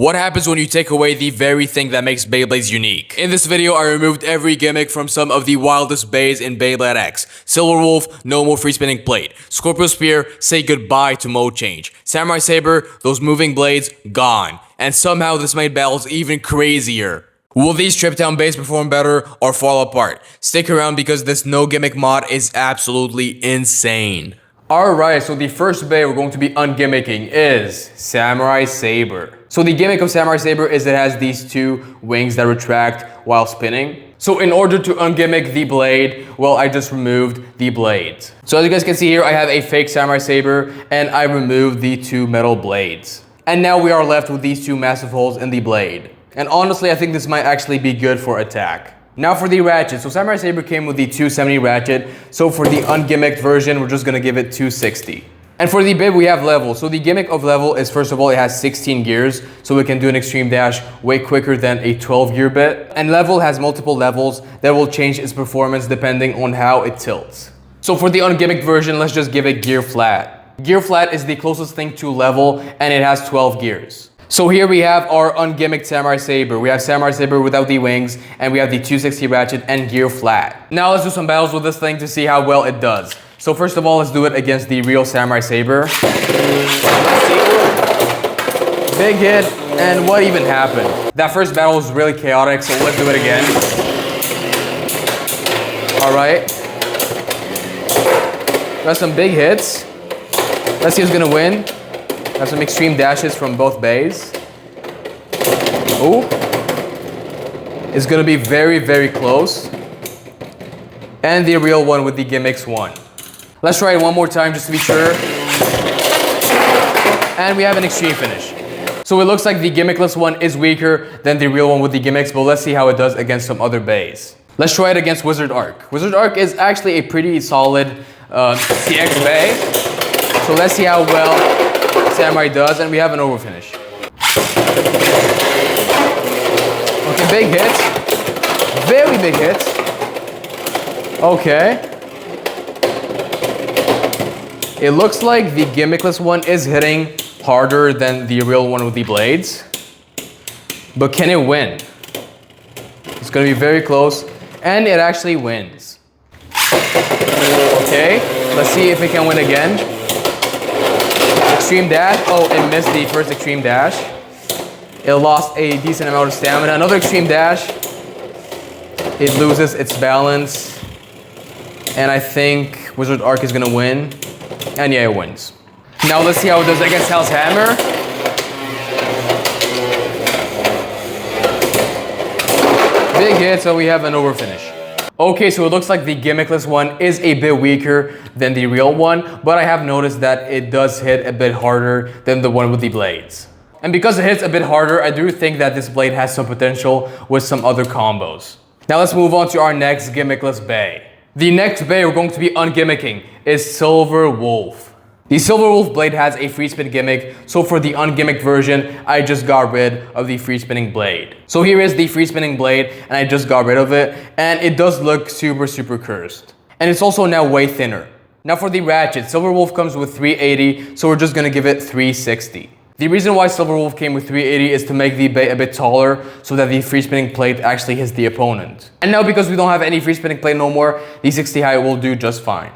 What happens when you take away the very thing that makes Beyblades unique? In this video, I removed every gimmick from some of the wildest bays in beybladex. Silver Wolf, no more free spinning plate. Scorpio Spear, say goodbye to mode change. Samurai Saber, those moving blades, gone. And somehow this made battles even crazier. Will these trip down bays perform better or fall apart? Stick around because this no gimmick mod is absolutely insane. Alright, so the first bay we're going to be ungimmicking is Samurai Saber. So the gimmick of Samurai Saber is it has these two wings that retract while spinning. So in order to ungimmick the blade, well, I just removed the blades. So as you guys can see here, I have a fake Samurai Saber and I removed the two metal blades. And now we are left with these two massive holes in the blade. And honestly, I think this might actually be good for attack. Now for the ratchet. So Samurai Saber came with the 270 ratchet. So for the ungimmicked version, we're just gonna give it 260. And for the bib, we have level. So the gimmick of level is, first of all, it has 16 gears. So we can do an extreme dash way quicker than a 12 gear bit. And level has multiple levels that will change its performance depending on how it tilts. So for the ungimmicked version, let's just give it gear flat. Gear flat is the closest thing to level and it has 12 gears. So here we have our ungimmicked Samurai Saber. We have Samurai Saber without the wings, and we have the 260 ratchet and gear flat. Now let's do some battles with this thing to see how well it does. So first of all, let's do it against the real Samurai Saber. Let's see. Big hit, and what even happened? That first battle was really chaotic, so let's do it again. Alright. Got some big hits. Let's see who's gonna win. Have some extreme dashes from both bays. Oh, it's gonna be very, very close. And the real one with the gimmicks won. Let's try it one more time just to be sure. And we have an extreme finish. So it looks like the gimmickless one is weaker than the real one with the gimmicks, but let's see how it does against some other bays. Let's try it against Wizard Arc. Wizard Arc is actually a pretty solid CX bay. So let's see how well Samurai does, and we have an over finish. Okay, big hits. Very big hits. Okay. It looks like the gimmickless one is hitting harder than the real one with the blades. But can it win? It's gonna be very close, and it actually wins. Okay, let's see if it can win again. Extreme dash. Oh, it missed the first extreme dash. It lost a decent amount of stamina. Another extreme dash. It loses its balance. And I think Wizard Arc is gonna win. And yeah, it wins. Now let's see how it does against Hell's Hammer. Big hit, so we have an over finish. Okay, so it looks like the gimmickless one is a bit weaker than the real one, but I have noticed that it does hit a bit harder than the one with the blades. And because it hits a bit harder, I do think that this blade has some potential with some other combos. Now let's move on to our next gimmickless bay. The next bay we're going to be ungimmicking is Silver Wolf. The Silver Wolf blade has a free spin gimmick, so for the ungimmicked version, I just got rid of the free spinning blade. So here is the free spinning blade, and I just got rid of it, and it does look super, super cursed. And it's also now way thinner. Now for the ratchet, Silver Wolf comes with 380, so we're just gonna give it 360. The reason why Silver Wolf came with 380 is to make the bay a bit taller so that the free spinning plate actually hits the opponent. And now because we don't have any free spinning plate no more, the 60 height will do just fine.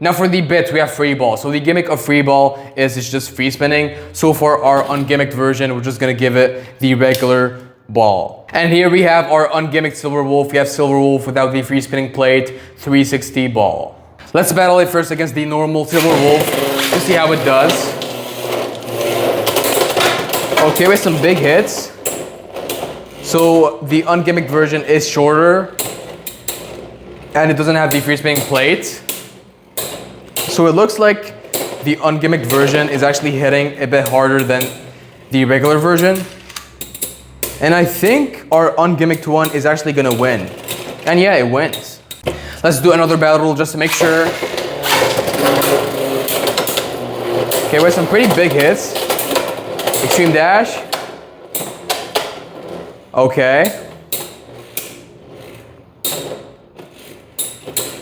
Now for the bits, we have free ball. So the gimmick of free ball is it's just free spinning. So for our ungimmicked version, we're just gonna give it the regular ball. And here we have our ungimmicked Silver Wolf. We have Silver Wolf without the free spinning plate, 360 ball. Let's battle it first against the normal Silver Wolf to see how it does. Okay, with some big hits. So the ungimmicked version is shorter and it doesn't have the free spinning plate. So it looks like the ungimmicked version is actually hitting a bit harder than the regular version. And I think our ungimmicked one is actually gonna win. And yeah, it wins. Let's do another battle rule just to make sure. Okay, with some pretty big hits. Extreme dash. Okay.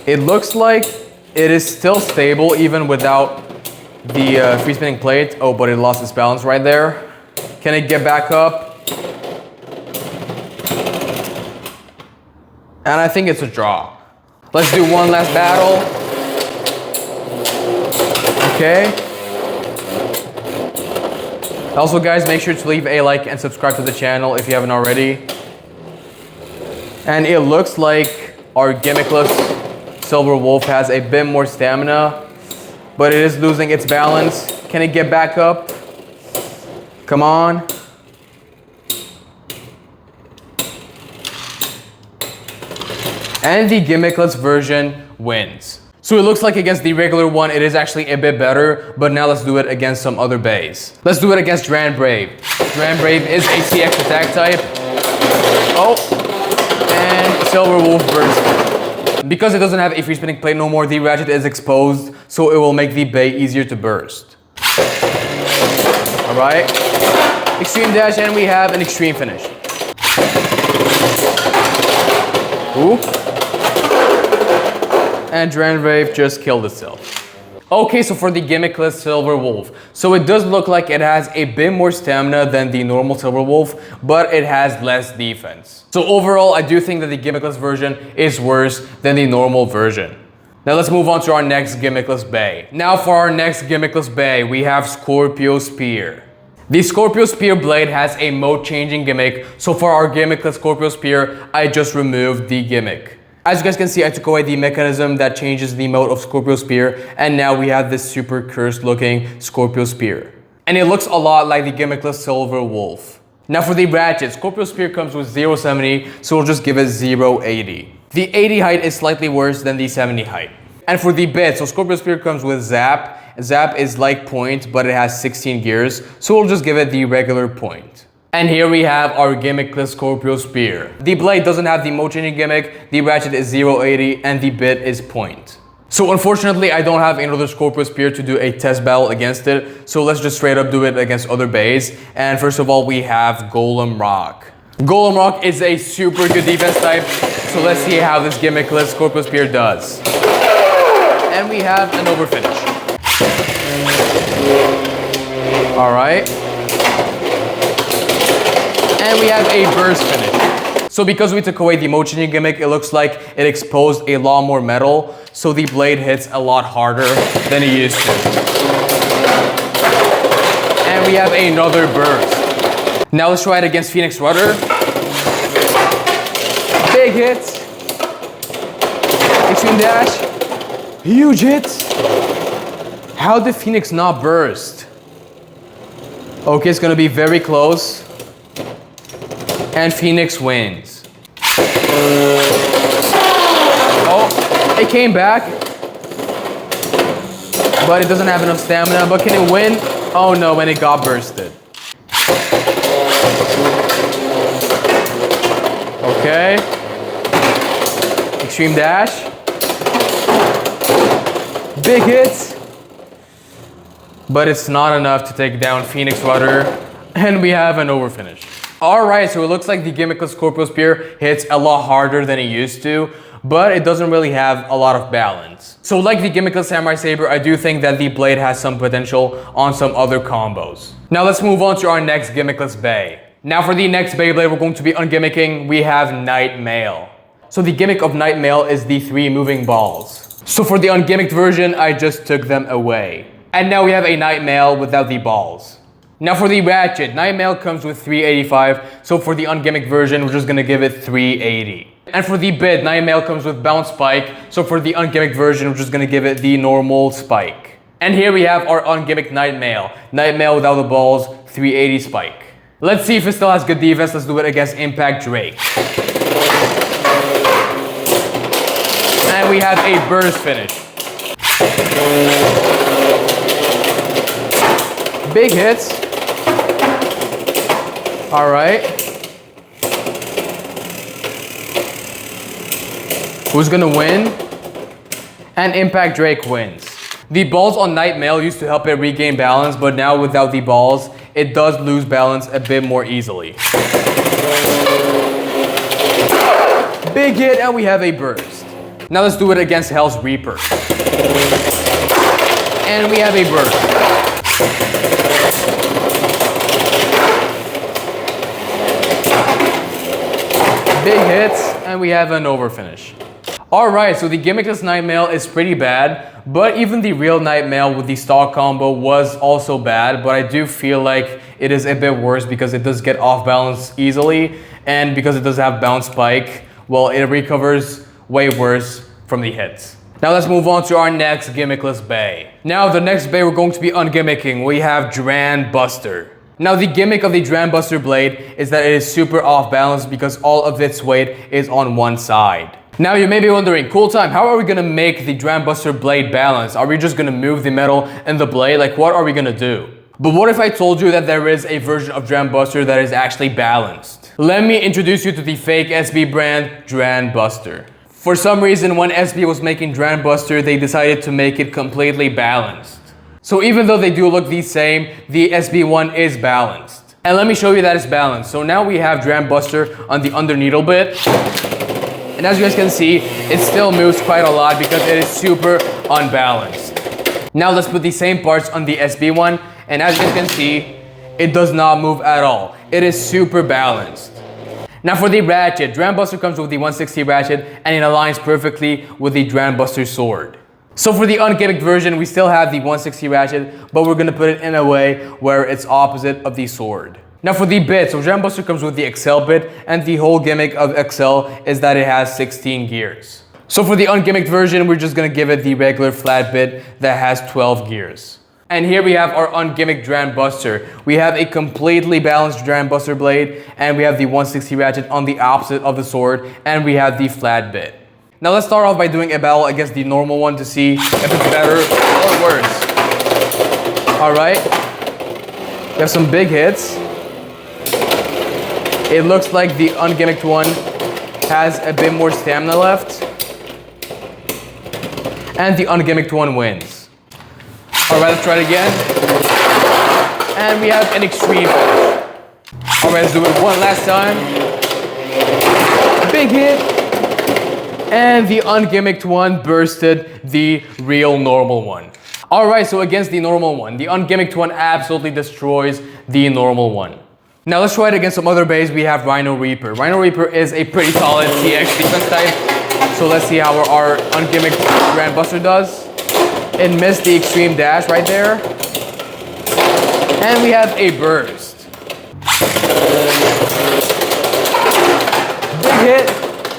It looks like it is still stable even without the free spinning plate. Oh, but it lost its balance right there. Can it get back up? And I think it's a draw. Let's do one last battle. Okay. Also guys, make sure to leave a like and subscribe to the channel if you haven't already. And it looks like our gimmickless Silver Wolf has a bit more stamina, but it is losing its balance. Can it get back up? Come on. And the gimmickless version wins. So it looks like against the regular one, it is actually a bit better, but now let's do it against some other bays. Let's do it against Drram Brave. Drram Brave is a CX attack type. Oh, and Silver Wolf burst. Because it doesn't have a free spinning plate no more, the ratchet is exposed, so it will make the bay easier to burst. All right, extreme dash, and we have an extreme finish. Ooh. And Drram Brave just killed itself. Okay, so for the gimmickless Silver Wolf, so it does look like it has a bit more stamina than the normal Silver Wolf, but it has less defense. So overall, I do think that the gimmickless version is worse than the normal version. Now let's move on to our next gimmickless bay. Now for our next gimmickless bay, we have Scorpio Spear. The Scorpio Spear blade has a mode changing gimmick, so for our gimmickless Scorpio Spear, I just removed the gimmick. As you guys can see, I took away the mechanism that changes the mode of Scorpio Spear, and now we have this super cursed looking Scorpio Spear. And it looks a lot like the gimmickless Silver Wolf. Now for the ratchet, Scorpio Spear comes with 0.70, so we'll just give it 0.80. The 80 height is slightly worse than the 70 height. And for the bit, so Scorpio Spear comes with Zap. Zap is like point, but it has 16 gears, so we'll just give it the regular point. And here we have our gimmickless Scorpio Spear. The blade doesn't have the mode changing gimmick, the ratchet is 0.80, and the bit is point. So unfortunately, I don't have another Scorpio Spear to do a test battle against it, so let's just straight up do it against other bays. And first of all, we have Golem Rock. Golem Rock is a super good defense type, so let's see how this gimmickless Scorpio Spear does. And we have an over finish. All right. And we have a burst finish. So because we took away the mode changing gimmick, it looks like it exposed a lot more metal, so the blade hits a lot harder than it used to. And we have another burst. Now let's try it against Phoenix Rudder. Big hits. Extreme dash. Huge hits. How did Phoenix not burst? Okay, it's gonna be very close. And Phoenix wins. Oh, it came back. But it doesn't have enough stamina. But can it win? Oh no, and it got bursted. Okay. Extreme dash. Big hits. But it's not enough to take down Phoenix Rudder. And we have an over finish. Alright, so it looks like the gimmickless Scorpio Spear hits a lot harder than it used to, but it doesn't really have a lot of balance. So like the gimmickless Samurai Saber, I do think that the blade has some potential on some other combos. Now let's move on to our next gimmickless bay. Now for the next Beyblade we're going to be ungimmicking, we have Nightmail. So the gimmick of Nightmail is the 3 moving balls. So for the ungimmicked version, I just took them away. And now we have a Nightmail without the balls. Now for the ratchet, Nightmail comes with 385, so for the ungimmicked version, we're just gonna give it 380. And for the bit, Nightmail comes with bounce spike, so for the ungimmicked version, we're just gonna give it the normal spike. And here we have our ungimmicked Nightmail. Nightmail without the balls, 380 spike. Let's see if it still has good defense. Let's do it against Impact Drake. And we have a burst finish. Big hits. All right. Who's gonna win? And Impact Drake wins. The balls on Nightmail used to help it regain balance, but now without the balls, it does lose balance a bit more easily. Big hit, and we have a burst. Now let's do it against Hell's Reaper. And we have a burst. Big hits, and we have an over finish. Alright, so the gimmickless Nightmail is pretty bad, but even the real Nightmail with the stock combo was also bad, but I do feel like it is a bit worse because it does get off balance easily, and because it does have bounce spike, well, it recovers way worse from the hits. Now let's move on to our next gimmickless bay. Now the next bay we're going to be ungimmicking. We have Drram Buster. Now the gimmick of the Drram Buster blade is that it is super off balance because all of its weight is on one side. Now you may be wondering, cool time, how are we gonna make the Drram Buster blade balance? Are we just gonna move the metal and the blade? Like, what are we gonna do? But what if I told you that there is a version of Drram Buster that is actually balanced? Let me introduce you to the fake SB brand, Drram Buster. For some reason, when SB was making Drram Buster, they decided to make it completely balanced. So even though they do look the same, the SB one is balanced. And let me show you that it's balanced. So now we have Drram Buster on the under needle bit. And as you guys can see, it still moves quite a lot because it is super unbalanced. Now let's put the same parts on the SB one. And as you guys can see, it does not move at all. It is super balanced. Now for the ratchet, Drram Buster comes with the 160 ratchet and it aligns perfectly with the Drram Buster sword. So for the ungimmicked version, we still have the 160 ratchet, but we're gonna put it in a way where it's opposite of the sword. Now for the bit, so Drram Buster comes with the XL bit, and the whole gimmick of XL is that it has 16 gears. So for the ungimmicked version, we're just gonna give it the regular flat bit that has 12 gears. And here we have our ungimmicked Drram Buster. We have a completely balanced Drram Buster blade, and we have the 160 ratchet on the opposite of the sword, and we have the flat bit. Now let's start off by doing a battle against the normal one to see if it's better or worse. Alright, we have some big hits. It looks like the ungimmicked one has a bit more stamina left. And the ungimmicked one wins. Alright, let's try it again. And we have an extreme finish. Alright, let's do it one last time. Big hit. And the ungimmicked one bursted the real normal one. Alright, so against the normal one, the ungimmicked one absolutely destroys the normal one. Now let's try it against some other bays. We have Rhino Reaper. Rhino Reaper is a pretty solid CX defense type. So let's see how our ungimmicked Drram Buster does. It missed the extreme dash right there. And we have a burst.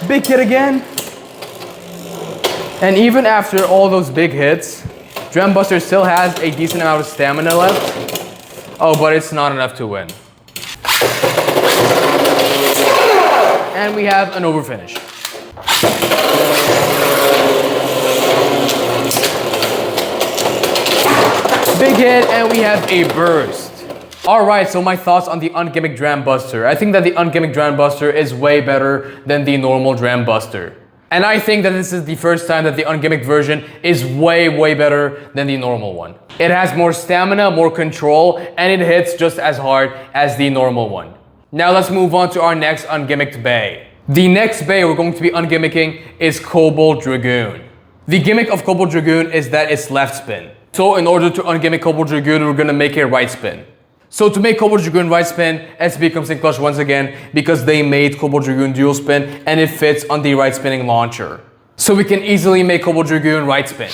Big hit again. And even after all those big hits, Drram Buster still has a decent amount of stamina left. Oh, but it's not enough to win. And we have an over finish. Big hit, and we have a burst. Alright, so my thoughts on the ungimmicked Drram Buster. I think that the ungimmicked Drram Buster is way better than the normal Drram Buster. And I think that this is the first time that the ungimmicked version is way better than the normal one. It has more stamina, more control, and it hits just as hard as the normal one. Now let's move on to our next ungimmicked bay. The next bay we're going to be ungimmicking is Cobalt Dragoon. The gimmick of Cobalt Dragoon is that it's left spin. So in order to ungimmick Cobalt Dragoon, we're gonna make it right spin. So to make Cobalt Dragoon right spin, SB comes in clutch once again because they made Cobalt Dragoon dual spin and it fits on the right spinning launcher. So we can easily make Cobalt Dragoon right spin.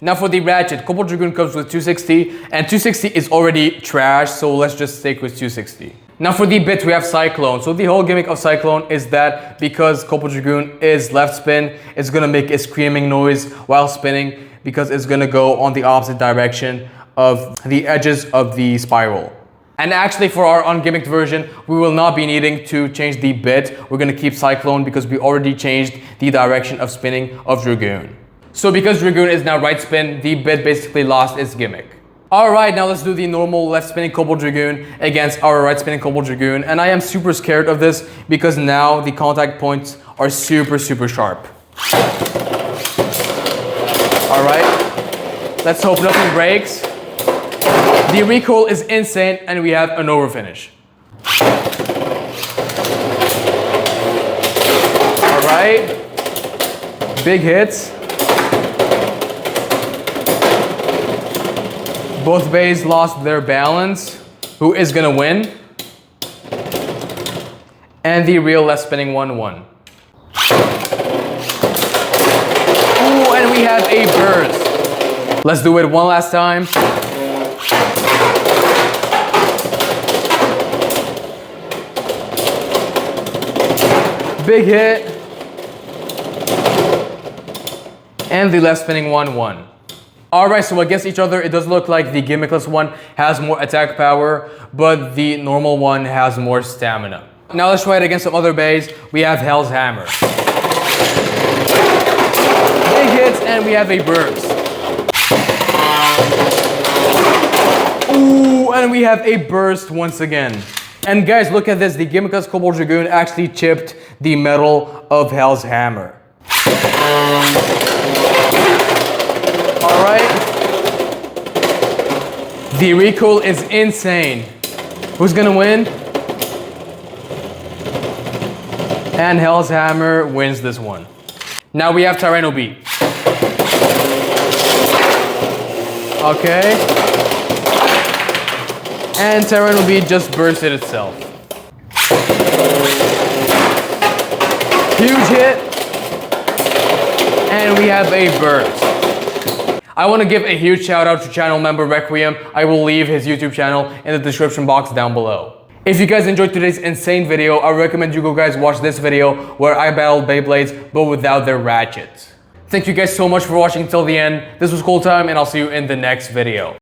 Now for the ratchet, Cobalt Dragoon comes with 260 and 260 is already trash, so let's just stick with 260. Now for the bit, we have Cyclone. So the whole gimmick of Cyclone is that because Cobalt Dragoon is left spin, it's gonna make a screaming noise while spinning because it's gonna go on the opposite direction of the edges of the spiral. And actually for our ungimmicked version, we will not be needing to change the bit. We're gonna keep Cyclone because we already changed the direction of spinning of Dragoon. So because Dragoon is now right spin, the bit basically lost its gimmick. Alright, now let's do the normal left spinning Cobalt Dragoon against our right spinning Cobalt Dragoon. And I am super scared of this because now the contact points are super sharp. Alright, let's hope nothing breaks. The recoil is insane and we have an over finish. Alright, big hits. Both bays lost their balance. Who is gonna win? And the real left spinning one won. Ooh, and we have a burst. Let's do it one last time. Big hit. And the left spinning one won. Alright, so against each other, it does look like the gimmickless one has more attack power, but the normal one has more stamina. Now let's try it against some other bays. We have Hell's Hammer. Big hits, and we have a burst. Ooh, and we have a burst once again. And guys, look at this. The gimmickless Cobalt Dragoon actually chipped the metal of Hell's Hammer. Alright. The recoil is insane. Who's gonna win? And Hell's Hammer wins this one. Now we have Drram Buster. Okay. And Drram Buster just bursted itself. Huge hit. And we have a burst. I want to give a huge shout out to channel member Requiem. I will leave his YouTube channel in the description box down below. If you guys enjoyed today's insane video, I recommend you guys watch this video where I battled Beyblades but without their ratchets. Thank you guys so much for watching till the end. This was Cool Time, and I'll see you in the next video.